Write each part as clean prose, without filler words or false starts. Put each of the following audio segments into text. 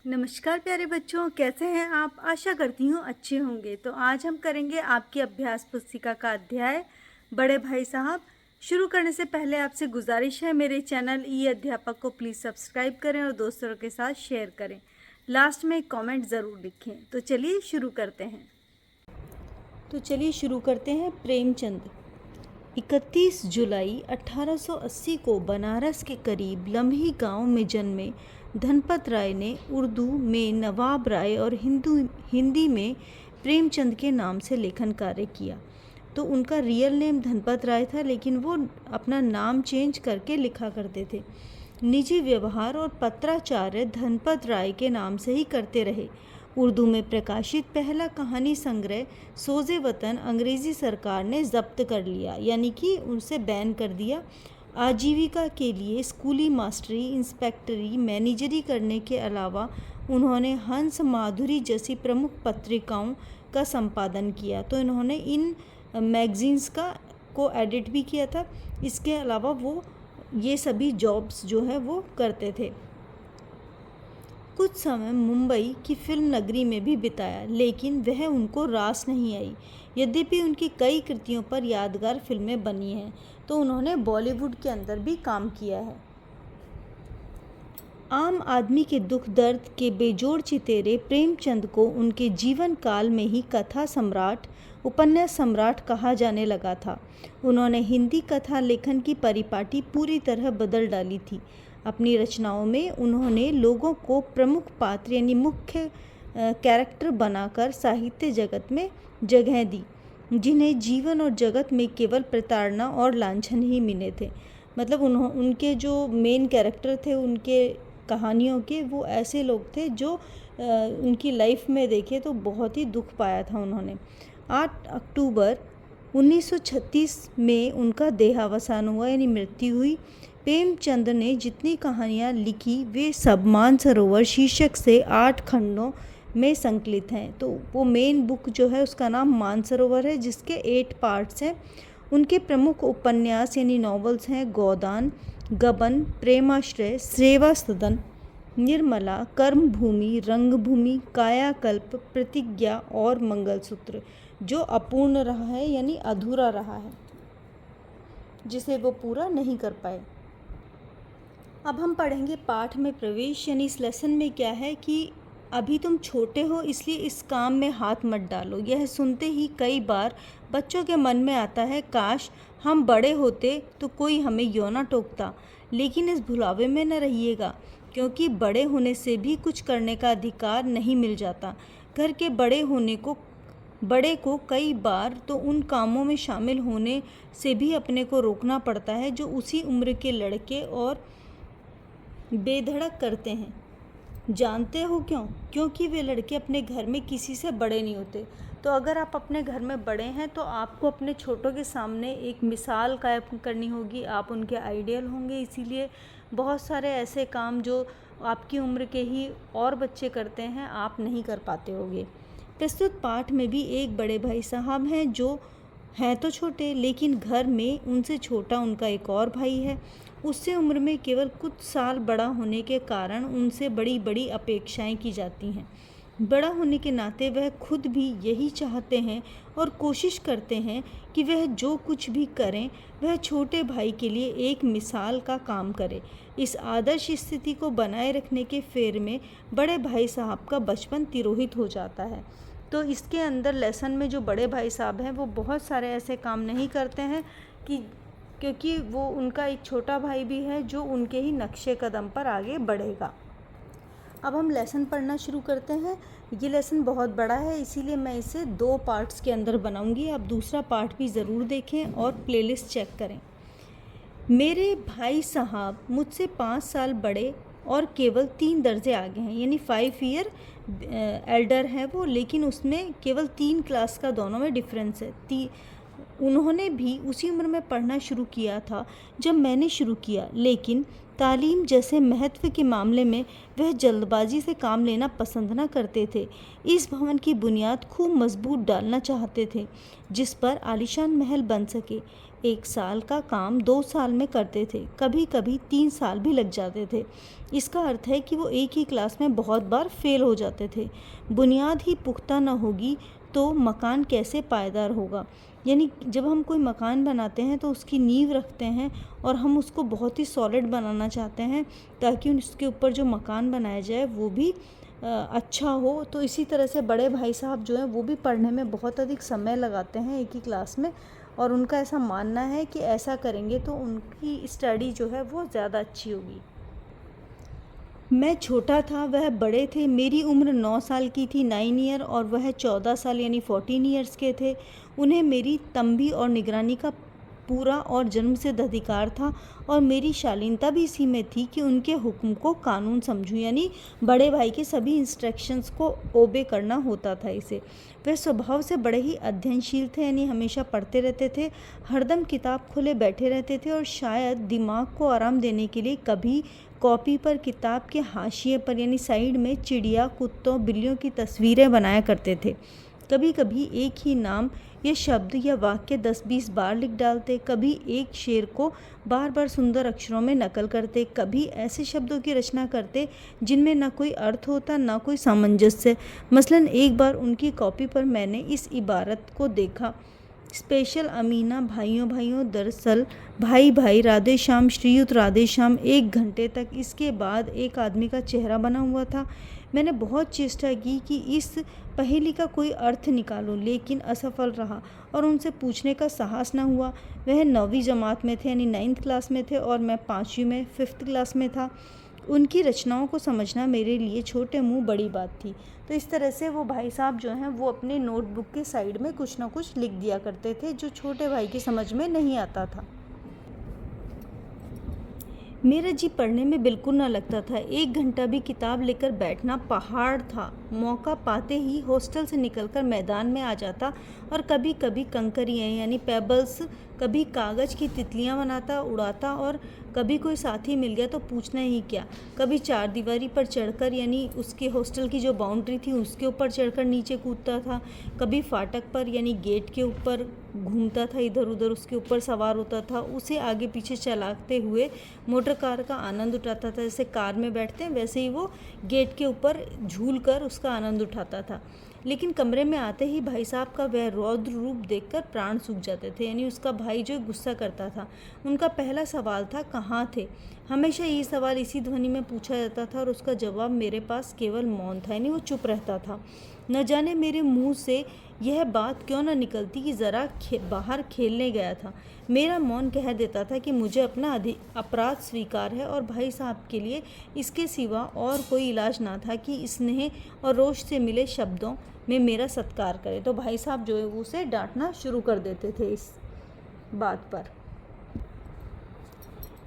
नमस्कार प्यारे बच्चों, कैसे हैं आप? आशा करती हूँ अच्छे होंगे। तो आज हम करेंगे आपकी अभ्यास पुस्तिका का अध्याय बड़े भाई साहब। शुरू करने से पहले आपसे गुजारिश है, मेरे चैनल ई अध्यापक को प्लीज़ सब्सक्राइब करें और दोस्तों के साथ शेयर करें। लास्ट में एक कमेंट ज़रूर लिखें। तो चलिए शुरू करते हैं। प्रेमचंद। 31 जुलाई 1880 को बनारस के करीब लम्ही गांव में जन्मे धनपत राय ने उर्दू में नवाब राय और हिंदी में प्रेमचंद के नाम से लेखन कार्य किया। तो उनका रियल नेम धनपत राय था, लेकिन वो अपना नाम चेंज करके लिखा करते थे। निजी व्यवहार और पत्राचार्य धनपत राय के नाम से ही करते रहे। उर्दू में प्रकाशित पहला कहानी संग्रह सोज़े वतन अंग्रेज़ी सरकार ने जब्त कर लिया, यानी कि उनसे बैन कर दिया। आजीविका के लिए स्कूली मास्टरी, इंस्पेक्टरी, मैनेजरी करने के अलावा उन्होंने हंस माधुरी जैसी प्रमुख पत्रिकाओं का संपादन किया। तो इन्होंने इन मैगजीन्स को एडिट भी किया था। इसके अलावा वो ये सभी जॉब्स जो है वो करते थे। कुछ समय मुंबई की फिल्म नगरी में भी बिताया, लेकिन वह उनको रास नहीं आई। यद्यपि उनकी कई कृतियों पर यादगार फिल्में बनी हैं, तो उन्होंने बॉलीवुड के अंदर भी काम किया है। आम आदमी के दुख दर्द के बेजोड़ चितेरे प्रेमचंद को उनके जीवन काल में ही कथा सम्राट, उपन्यास सम्राट कहा जाने लगा था। उन्होंने हिंदी कथा लेखन की परिपाटी पूरी तरह बदल डाली थी। अपनी रचनाओं में उन्होंने लोगों को प्रमुख पात्र यानी मुख्य कैरेक्टर बनाकर साहित्य जगत में जगह दी, जिन्हें जीवन और जगत में केवल प्रताड़ना और लांछन ही मिले थे। मतलब उनके जो मेन कैरेक्टर थे उनके कहानियों के, वो ऐसे लोग थे जो उनकी लाइफ में देखे तो बहुत ही दुख पाया था उन्होंने। 8 अक्टूबर 1936 में उनका देहावसान हुआ, यानी मृत्यु हुई। प्रेमचंद ने जितनी कहानियाँ लिखी वे सब मानसरोवर शीर्षक से 8 खंडों में संकलित हैं। तो वो मेन बुक जो है उसका नाम मानसरोवर है, जिसके 8 पार्ट्स हैं। उनके प्रमुख उपन्यास यानी नॉवेल्स हैं गोदान, गबन, प्रेमाश्रय, सेवा सदन, निर्मला, कर्मभूमि, रंगभूमि, कायाकल्प, प्रतिज्ञा और मंगलसूत्र, जो अपूर्ण रहा है यानी अधूरा रहा है, जिसे वो पूरा नहीं कर पाए। अब हम पढ़ेंगे पाठ में प्रवेश, यानी इस लेसन में क्या है कि अभी तुम छोटे हो इसलिए इस काम में हाथ मत डालो। यह सुनते ही कई बार बच्चों के मन में आता है, काश हम बड़े होते तो कोई हमें यूं ना टोकता। लेकिन इस भुलावे में न रहिएगा, क्योंकि बड़े होने से भी कुछ करने का अधिकार नहीं मिल जाता। घर के बड़े को कई बार तो उन कामों में शामिल होने से भी अपने को रोकना पड़ता है जो उसी उम्र के लड़के और बेधड़क करते हैं। जानते हो क्यों? क्योंकि वे लड़के अपने घर में किसी से बड़े नहीं होते। तो अगर आप अपने घर में बड़े हैं तो आपको अपने छोटों के सामने एक मिसाल कायम करनी होगी, आप उनके आइडियल होंगे। इसीलिए बहुत सारे ऐसे काम जो आपकी उम्र के ही और बच्चे करते हैं आप नहीं कर पाते होंगे। प्रस्तुत पाठ में भी एक बड़े भाई साहब हैं जो हैं तो छोटे, लेकिन घर में उनसे छोटा उनका एक और भाई है। उससे उम्र में केवल कुछ साल बड़ा होने के कारण उनसे बड़ी बड़ी अपेक्षाएं की जाती हैं। बड़ा होने के नाते वह खुद भी यही चाहते हैं और कोशिश करते हैं कि वह जो कुछ भी करें वह छोटे भाई के लिए एक मिसाल का काम करे। इस आदर्श स्थिति को बनाए रखने के फेर में बड़े भाई साहब का बचपन तिरोहित हो जाता है। तो इसके अंदर लेसन में जो बड़े भाई साहब हैं वो बहुत सारे ऐसे काम नहीं करते हैं क्योंकि वो उनका एक छोटा भाई भी है जो उनके ही नक्शे कदम पर आगे बढ़ेगा। अब हम लेसन पढ़ना शुरू करते हैं। ये लेसन बहुत बड़ा है, इसीलिए मैं इसे 2 पार्ट्स के अंदर बनाऊंगी। आप दूसरा पार्ट भी ज़रूर देखें और प्लेलिस्ट चेक करें। मेरे भाई साहब मुझसे 5 साल बड़े और केवल 3 दर्जे आगे हैं, यानी 5 ईयर एल्डर है वो, लेकिन उसमें केवल 3 क्लास का दोनों में डिफरेंस है। उन्होंने भी उसी उम्र में पढ़ना शुरू किया था जब मैंने शुरू किया, लेकिन तालीम जैसे महत्व के मामले में वह जल्दबाजी से काम लेना पसंद न करते थे। इस भवन की बुनियाद खूब मजबूत डालना चाहते थे जिस पर आलीशान महल बन सके। 1 साल का काम 2 साल में करते थे, कभी कभी 3 साल भी लग जाते थे। इसका अर्थ है कि वो एक ही क्लास में बहुत बार फेल हो जाते थे। बुनियाद ही पुख्ता न होगी तो मकान कैसे पायदार होगा। यानी जब हम कोई मकान बनाते हैं तो उसकी नींव रखते हैं और हम उसको बहुत ही सॉलिड बनाना चाहते हैं ताकि उसके ऊपर जो मकान बनाया जाए वो भी अच्छा हो। तो इसी तरह से बड़े भाई साहब जो हैं वो भी पढ़ने में बहुत अधिक समय लगाते हैं एक ही क्लास में, और उनका ऐसा मानना है कि ऐसा करेंगे तो उनकी स्टडी जो है वो ज़्यादा अच्छी होगी। मैं छोटा था, वह बड़े थे। मेरी उम्र 9 साल की थी, 9 ईयर, और वह 14 साल यानी 14 ईयर्स के थे। उन्हें मेरी तंबी और निगरानी का पूरा और जन्मसिद्ध अधिकार था, और मेरी शालीनता भी इसी में थी कि उनके हुक्म को कानून समझूं। यानी बड़े भाई के सभी इंस्ट्रक्शंस को ओबे करना होता था इसे। वह स्वभाव से बड़े ही अध्ययनशील थे, यानी हमेशा पढ़ते रहते थे, हरदम किताब खोले बैठे रहते थे, और शायद दिमाग को आराम देने के लिए कभी कॉपी पर किताब के हाशिए पर यानी साइड में चिड़िया, कुत्तों, बिल्लियों की तस्वीरें बनाया करते थे। कभी कभी एक ही नाम या शब्द या वाक्य 10-20 बार लिख डालते, कभी एक शेर को बार बार सुंदर अक्षरों में नकल करते, कभी ऐसे शब्दों की रचना करते जिनमें ना कोई अर्थ होता ना कोई सामंजस्य। मसलन एक बार उनकी कॉपी पर मैंने इस इबारत को देखा, स्पेशल अमीना भाइयों भाइयों, दरअसल भाई भाई, राधे श्याम, श्रीयुत राधे श्याम। 1 घंटे तक इसके बाद एक आदमी का चेहरा बना हुआ था। मैंने बहुत चेष्टा की कि इस पहेली का कोई अर्थ निकालूं, लेकिन असफल रहा और उनसे पूछने का साहस न हुआ। वह 9वीं जमात में थे यानी 9th क्लास में थे, और मैं 5वीं में 5th क्लास में था। उनकी रचनाओं को समझना मेरे लिए छोटे मुंह बड़ी बात थी। तो इस तरह से वो भाई साहब जो हैं वो अपने नोटबुक के साइड में कुछ ना कुछ लिख दिया करते थे जो छोटे भाई की समझ में नहीं आता था। मेरा जी पढ़ने में बिल्कुल ना लगता था। 1 घंटा भी किताब लेकर बैठना पहाड़ था। मौका पाते ही हॉस्टल से निकलकर मैदान में आ जाता और कभी कभी कंकरियाँ यानी पेबल्स, कभी कागज़ की तितलियाँ बनाता उड़ाता, और कभी कोई साथी मिल गया तो पूछना ही क्या। कभी चारदीवारी पर चढ़कर यानी उसके हॉस्टल की जो बाउंड्री थी उसके ऊपर चढ़कर नीचे कूदता था, कभी फाटक पर यानी गेट के ऊपर घूमता था, इधर उधर उसके ऊपर सवार होता था, उसे आगे पीछे चलाते हुए मोटर कार का आनंद उठाता था। जैसे कार में बैठते हैं वैसे ही वो गेट के ऊपर झूल कर उसका आनंद उठाता था। लेकिन कमरे में आते ही भाई साहब का वह रौद्र रूप देखकर प्राण सूख जाते थे। यानी उसका भाई जो गुस्सा करता था। उनका पहला सवाल था, कहाँ थे। हमेशा ये सवाल इसी ध्वनि में पूछा जाता था और उसका जवाब मेरे पास केवल मौन था, यानी वो चुप रहता था। न जाने मेरे मुंह से यह बात क्यों न निकलती कि ज़रा बाहर खेलने गया था। मेरा मौन कह देता था कि मुझे अपना अपराध स्वीकार है और भाई साहब के लिए इसके सिवा और कोई इलाज ना था कि स्नेह और रोष से मिले शब्दों में मेरा सत्कार करे। तो भाई साहब जो है वो उसे डांटना शुरू कर देते थे इस बात पर।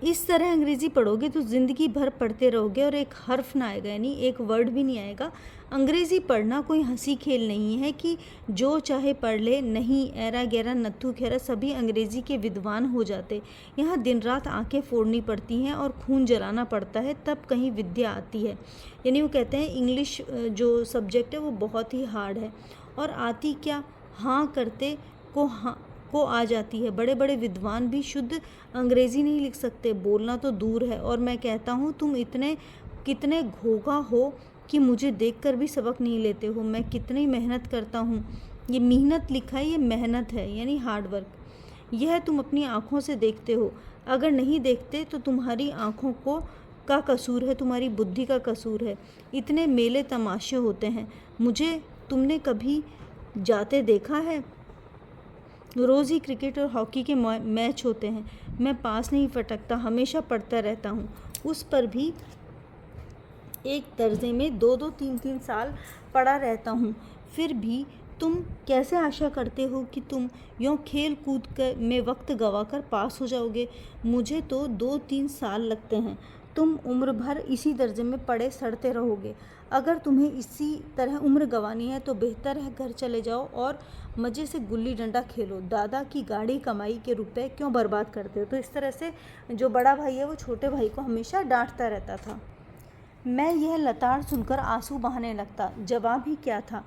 इस तरह अंग्रेज़ी पढ़ोगे तो ज़िंदगी भर पढ़ते रहोगे और एक हर्फ ना आएगा, यानी एक वर्ड भी नहीं आएगा। अंग्रेज़ी पढ़ना कोई हंसी खेल नहीं है कि जो चाहे पढ़ ले। नहीं, ऐरा गैरा नत्थू खैरा सभी अंग्रेज़ी के विद्वान हो जाते। यहाँ दिन रात आंखें फोड़नी पड़ती हैं और खून जलाना पड़ता है, तब कहीं विद्या आती है। यानी वो कहते हैं इंग्लिश जो सब्जेक्ट है वो बहुत ही हार्ड है, और आती क्या, हाँ करते को आ जाती है। बड़े बड़े विद्वान भी शुद्ध अंग्रेज़ी नहीं लिख सकते, बोलना तो दूर है। और मैं कहता हूँ तुम इतने कितने घोगा हो कि मुझे देखकर भी सबक नहीं लेते हो। मैं कितनी मेहनत करता हूँ। ये मेहनत लिखा है, ये मेहनत है यानी हार्ड वर्क। यह तुम अपनी आँखों से देखते हो। अगर नहीं देखते तो तुम्हारी आँखों का कसूर है, तुम्हारी बुद्धि का कसूर है। इतने मेले तमाशे होते हैं, मुझे तुमने कभी जाते देखा है? रोज़ ही क्रिकेट और हॉकी के मैच होते हैं, मैं पास नहीं फटकता, हमेशा पढ़ता रहता हूँ। उस पर भी एक दर्जे में 2-2, 3-3 साल पढ़ा रहता हूँ। फिर भी तुम कैसे आशा करते हो कि तुम यूँ खेल कूद कर में वक्त गंवाकर पास हो जाओगे? मुझे तो 2-3 साल लगते हैं। तुम उम्र भर इसी दर्जे में पड़े सड़ते रहोगे। अगर तुम्हें इसी तरह उम्र गंवानी है तो बेहतर है घर चले जाओ और मज़े से गुल्ली डंडा खेलो। दादा की गाढ़ी कमाई के रुपए क्यों बर्बाद करते हो? तो इस तरह से जो बड़ा भाई है वो छोटे भाई को हमेशा डांटता रहता था। मैं यह लताड़ सुनकर आंसू बहाने लगता। जवाब ही क्या था?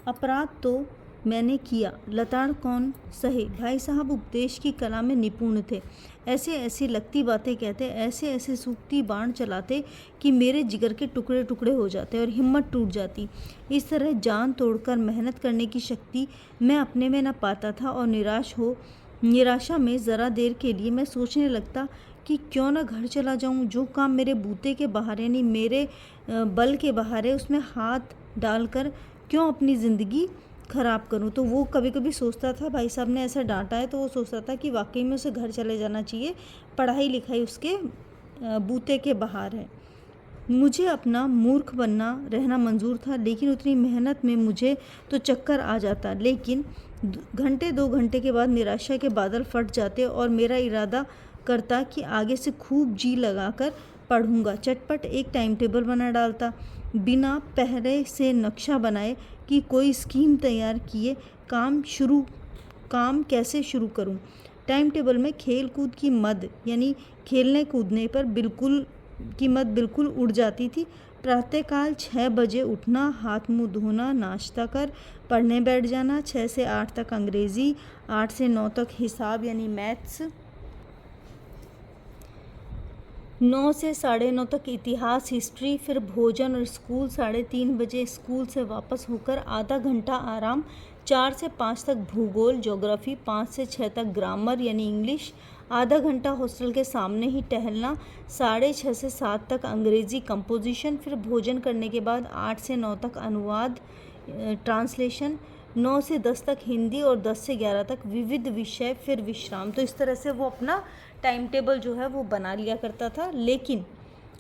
अपराध तो मैंने किया। लताड़ कौन सहे। भाई साहब उपदेश की कला में निपुण थे। ऐसे ऐसी लगती बातें कहते, ऐसे ऐसे सूखती बाण चलाते कि मेरे जिगर के टुकड़े टुकड़े हो जाते और हिम्मत टूट जाती। इस तरह जान तोड़कर मेहनत करने की शक्ति मैं अपने में न पाता था और निराशा में ज़रा देर के लिए मैं सोचने लगता कि क्यों ना घर चला जाऊं। जो काम मेरे बूते के बाहर यानी मेरे बल के बाहर है उसमें हाथ डालकर क्यों अपनी ज़िंदगी ख़राब करूं। तो वो कभी कभी सोचता था, भाई साहब ने ऐसा डांटा है तो वो सोचता था कि वाकई में उसे घर चले जाना चाहिए, पढ़ाई लिखाई उसके बूते के बाहर है। मुझे अपना मूर्ख बनना रहना मंजूर था, लेकिन उतनी मेहनत में मुझे तो चक्कर आ जाता। लेकिन घंटे 2 घंटे के बाद निराशा के बादल फट जाते और मेरा इरादा करता कि आगे से खूब जी लगाकर पढ़ूंगा। चटपट एक टाइम टेबल बना डालता, बिना पहले से नक्शा बनाए कि कोई स्कीम तैयार किए काम कैसे शुरू करूं। टाइम टेबल में खेल कूद की मद यानी खेलने कूदने पर बिल्कुल उड़ जाती थी। प्रातःकाल 6 बजे उठना, हाथ मुंह धोना, नाश्ता कर पढ़ने बैठ जाना। 6 से 8 तक अंग्रेज़ी, 8 से 9 तक हिसाब यानी मैथ्स, 9 से 9:30 तक इतिहास हिस्ट्री, फिर भोजन और स्कूल। 3:30 बजे स्कूल से वापस होकर आधा घंटा आराम। 4 से 5 तक भूगोल ज्योग्राफी, 5 से 6 तक ग्रामर यानी इंग्लिश, आधा घंटा हॉस्टल के सामने ही टहलना। 6:30 से 7 तक अंग्रेज़ी कंपोजिशन, फिर भोजन करने के बाद 8 से 9 तक अनुवाद ट्रांसलेशन, 9 से 10 तक हिंदी और 10 से 11 तक विविध विषय, फिर विश्राम। तो इस तरह से वो अपना टाइम टेबल जो है वो बना लिया करता था। लेकिन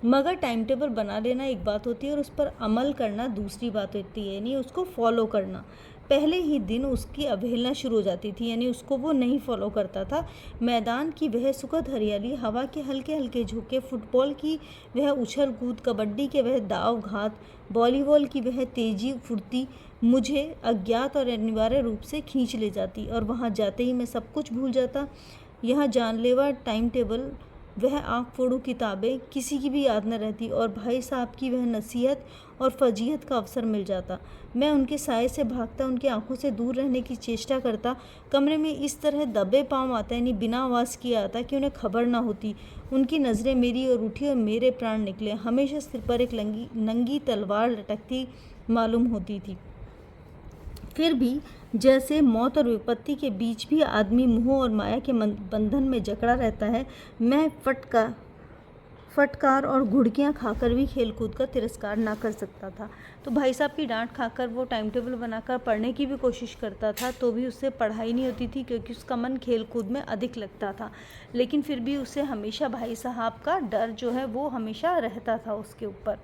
मगर टाइम टेबल बना लेना एक बात होती है और उस पर अमल करना दूसरी बात होती है, यानी उसको फॉलो करना। पहले ही दिन उसकी अवहेलना शुरू हो जाती थी, यानी उसको वो नहीं फॉलो करता था। मैदान की वह सुखद हरियाली, हवा के हल्के हल्के झोंके, फुटबॉल की वह उछल कूद, कबड्डी के वह दाव घात, वॉलीबॉल की वह तेजी फुर्ती मुझे अज्ञात और अनिवार्य रूप से खींच ले जाती और वहाँ जाते ही मैं सब कुछ भूल जाता। यहाँ जानलेवा टाइम टेबल, वह आँख फोड़ू किताबें किसी की भी याद न रहती और भाई साहब की वह नसीहत और फजीहत का अवसर मिल जाता। मैं उनके साए से भागता, उनकी आंखों से दूर रहने की चेष्टा करता। कमरे में इस तरह दबे पाँव आता, यानी बिना आवाज़ किए आता कि उन्हें खबर ना होती। उनकी नज़रें मेरी ओर उठी और मेरे प्राण निकले। हमेशा सिर पर एक नंगी तलवार लटकती मालूम होती थी। फिर भी जैसे मौत और विपत्ति के बीच भी आदमी मोह और माया के बंधन में जकड़ा रहता है, मैं फटकार और घुड़कियाँ खाकर भी खेलकूद का तिरस्कार ना कर सकता था। तो भाई साहब की डांट खाकर वो टाइम टेबल बनाकर पढ़ने की भी कोशिश करता था, तो भी उससे पढ़ाई नहीं होती थी क्योंकि उसका मन खेल कूद में अधिक लगता था। लेकिन फिर भी उसे हमेशा भाई साहब का डर जो है वो हमेशा रहता था उसके ऊपर।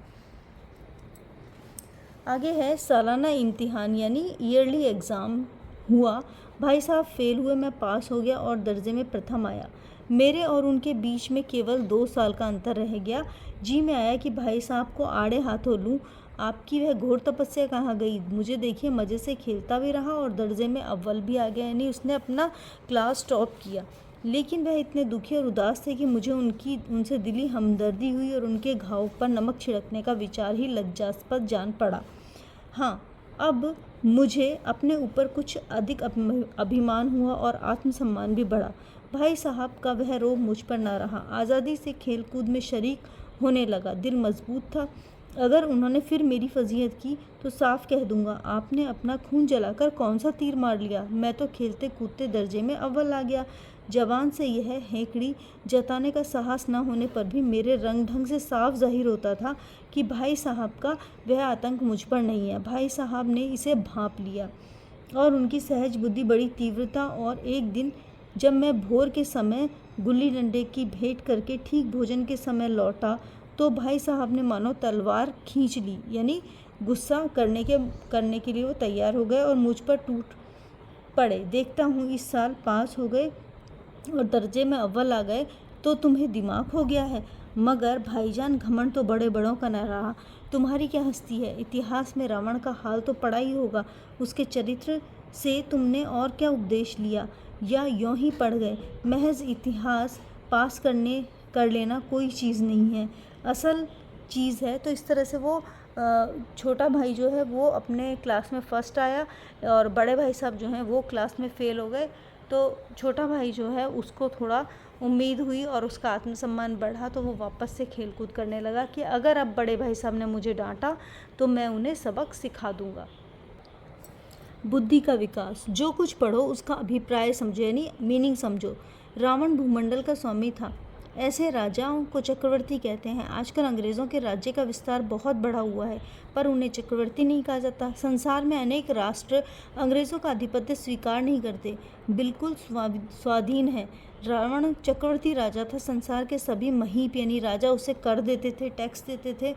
आगे है सालाना इम्तिहान यानी ईयरली एग्ज़ाम हुआ। भाई साहब फेल हुए, मैं पास हो गया और दर्जे में प्रथम आया। मेरे और उनके बीच में केवल 2 साल का अंतर रह गया। जी में आया कि भाई साहब को आड़े हाथों लूँ। आपकी वह घोर तपस्या कहाँ गई। मुझे देखिए मज़े से खेलता भी रहा और दर्जे में अव्वल भी आ गया, यानी उसने अपना क्लास टॉप किया। लेकिन वह इतने दुखी और उदास थे कि मुझे उनसे दिली हमदर्दी हुई और उनके घाव पर नमक छिड़कने का विचार ही लज्जास्पद जान पड़ा। हाँ, अब मुझे अपने ऊपर कुछ अधिक अभिमान हुआ और आत्मसम्मान भी बढ़ा। भाई साहब का वह रोब मुझ पर न रहा। आज़ादी से खेल कूद में शरीक होने लगा। दिल मजबूत था। अगर उन्होंने फिर मेरी फजीहत की तो साफ कह दूंगा, आपने अपना खून जलाकर कौन सा तीर मार लिया। मैं तो खेलते कूदते दर्जे में अव्वल आ गया। जवान से यह हेकड़ी जताने का साहस न होने पर भी मेरे रंग ढंग से साफ जाहिर होता था कि भाई साहब का वह आतंक मुझ पर नहीं है। भाई साहब ने इसे भांप लिया और उनकी सहज बुद्धि बड़ी तीव्रता। और एक दिन जब मैं भोर के समय गुल्ली डंडे की भेंट करके ठीक भोजन के समय लौटा तो भाई साहब ने मानो तलवार खींच ली, यानी गुस्सा करने के लिए वो तैयार हो गए और मुझ पर टूट पड़े। देखता हूँ इस साल पास हो गए और दर्जे में अव्वल आ गए तो तुम्हें दिमाग हो गया है। मगर भाईजान घमंड तो बड़े बड़ों का न रहा। तुम्हारी क्या हस्ती है। इतिहास में रावण का हाल तो पड़ा ही होगा। उसके चरित्र से तुमने और क्या उपदेश लिया या यों ही पढ़ गए। महज इतिहास पास कर लेना कोई चीज़ नहीं है, असल चीज़ है। तो इस तरह से वो छोटा भाई जो है वो अपने क्लास में फर्स्ट आया और बड़े भाई साहब जो हैं वो क्लास में फ़ेल हो गए। तो छोटा भाई जो है उसको थोड़ा उम्मीद हुई और उसका आत्मसम्मान बढ़ा, तो वो वापस से खेल कूद करने लगा कि अगर अब बड़े भाई साहब ने मुझे डांटा तो मैं उन्हें सबक सिखा दूंगा। बुद्धि का विकास। जो कुछ पढ़ो उसका अभिप्राय समझो, यानी मीनिंग समझो। रावण भूमंडल का स्वामी था। ऐसे राजाओं को चक्रवर्ती कहते हैं। आजकल अंग्रेज़ों के राज्य का विस्तार बहुत बढ़ा हुआ है, पर उन्हें चक्रवर्ती नहीं कहा जाता। संसार में अनेक राष्ट्र अंग्रेज़ों का आधिपत्य स्वीकार नहीं करते, बिल्कुल स्वाधीन है। रावण चक्रवर्ती राजा था। संसार के सभी महीप यानी राजा उसे कर देते थे, टैक्स देते थे।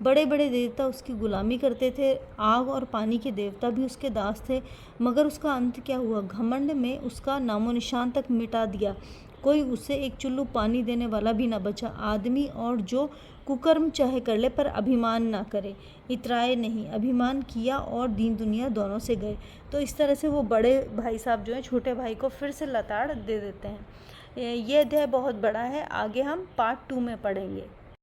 बड़े बड़े देवता उसकी गुलामी करते थे। आग और पानी के देवता भी उसके दास थे। मगर उसका अंत क्या हुआ? घमंड में उसका नामो निशान तक मिटा दिया। कोई उसे एक चुल्लू पानी देने वाला भी ना बचा। आदमी और जो कुकर्म चाहे कर ले, पर अभिमान ना करे, इतराए नहीं। अभिमान किया और दीन दुनिया दोनों से गए। तो इस तरह से वो बड़े भाई साहब जो हैं छोटे भाई को फिर से लताड़ दे देते हैं। ये अध्याय बहुत बड़ा है, आगे हम पार्ट 2 में पढ़ेंगे।